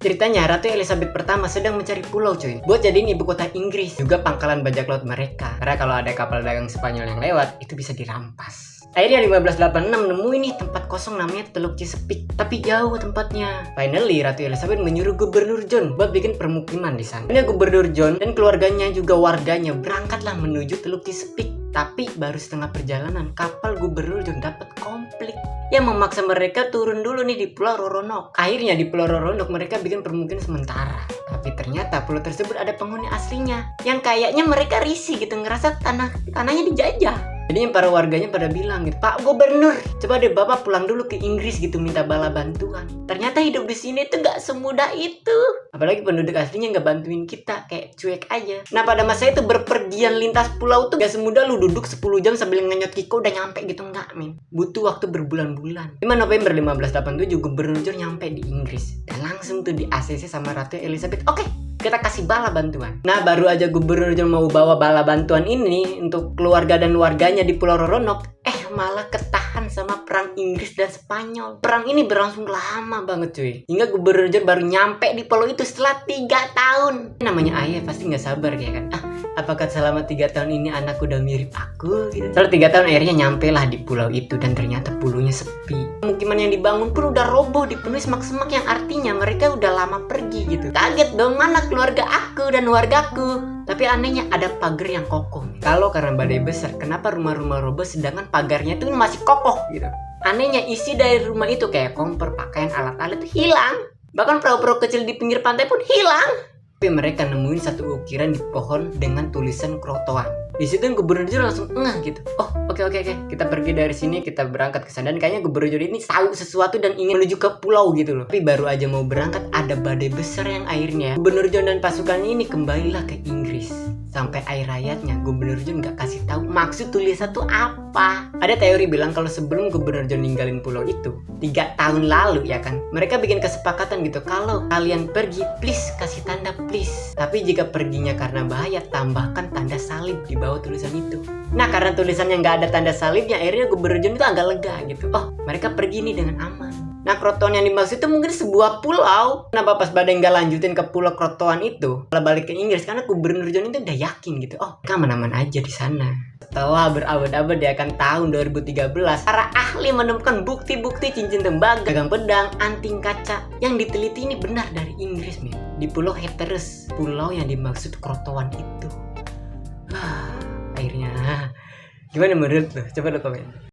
Ceritanya Ratu Elizabeth pertama sedang mencari pulau cuy, buat jadiin ibu kota Inggris, juga pangkalan bajak laut mereka. Karena kalau ada kapal dagang Spanyol yang lewat, itu bisa dirampas. Akhirnya 1586 nemu ini tempat kosong namanya Teluk Chesapeake, tapi jauh tempatnya. Finally, Ratu Elizabeth menyuruh Gubernur John buat bikin permukiman di sana. Ini Gubernur John dan keluarganya juga warganya berangkatlah menuju Teluk Chesapeake. Tapi baru setengah perjalanan, kapal Gubernur John dapat konflik yang memaksa mereka turun dulu nih di Pulau Roronok. Akhirnya di Pulau Roronok mereka bikin permukiman sementara. Tapi ternyata pulau tersebut ada penghuni aslinya yang kayaknya mereka risih gitu, ngerasa tanahnya dijajah. Jadi para warganya pada bilang gitu, Pak Gubernur, coba deh Bapak pulang dulu ke Inggris gitu, minta bala bantuan. Ternyata hidup di sini tuh gak semudah itu. Apalagi penduduk aslinya gak bantuin kita, kayak cuek aja. Nah pada masa itu berpergian lintas pulau tuh gak semudah lu duduk 10 jam sambil ngenyot Kiko udah nyampe gitu, enggak men. Butuh waktu berbulan-bulan. 5 November 1587 Gubernur John nyampe di Inggris. Dan langsung tuh di ACC sama Ratu Elizabeth. Oke, kita kasih bala bantuan. Nah baru aja Gubernur John mau bawa bala bantuan ini untuk keluarga dan warganya di Pulau Roronok, malah ketahan sama perang Inggris dan Spanyol. Perang ini berlangsung lama banget cuy, hingga Gubernur John baru nyampe di pulau itu setelah 3 tahun. Namanya ayah pasti gak sabar ya kan, apakah selama 3 tahun ini anakku udah mirip aku gitu. Setelah 3 tahun akhirnya nyampe lah di pulau itu, dan ternyata pulaunya sepi. Pemukiman yang dibangun pun udah roboh, dipenuhi semak-semak yang artinya mereka udah lama pergi gitu. Kaget dong, mana keluarga aku dan wargaku. Tapi anehnya ada pagar yang kokoh. Kalau karena badai besar, kenapa rumah-rumah roboh sedangkan pagarnya itu masih kokoh gitu. Anehnya isi dari rumah itu kayak kompor, pakaian, alat-alat itu hilang. Bahkan perahu-perahu kecil di pinggir pantai pun hilang. Tapi mereka nemuin satu ukiran di pohon dengan tulisan krotoan. Di situ Gubernur John langsung gitu. Oh, oke. Kita pergi dari sini, kita berangkat ke sana. Dan kayaknya Gubernur John ini tahu sesuatu dan ingin menuju ke pulau gitu loh. Tapi baru aja mau berangkat ada badai besar yang akhirnya Gubernur John dan pasukannya ini kembalilah ke Inggris. Sampai akhir hayatnya Gubernur John gak kasih tahu maksud tulisan itu apa. Ada teori bilang kalau sebelum Gubernur John ninggalin pulau itu 3 tahun lalu ya kan, mereka bikin kesepakatan gitu, kalau kalian pergi please kasih tanda please. Tapi jika perginya karena bahaya, tambahkan tanda salib di bawah tulisan itu. Nah karena tulisannya nggak ada tanda salibnya, akhirnya Gubernur John itu agak lega gitu. Oh mereka pergi nih dengan aman. Nah Krotoan yang dimaksud itu mungkin sebuah pulau. Kenapa pas badai nggak lanjutin ke pulau Krotoan itu, malah balik ke Inggris? Karena Gubernur John itu udah yakin gitu, oh mereka aman-aman aja di sana. Setelah berabad-abad ya kan, tahun 2013 para ahli menemukan bukti-bukti cincin tembaga, gagang pedang, anting kaca yang diteliti ini benar dari Inggris men. Di Pulau Hatteras, pulau yang dimaksud Krotoan itu. Akhirnya gimana menurut lo? Coba lo komen.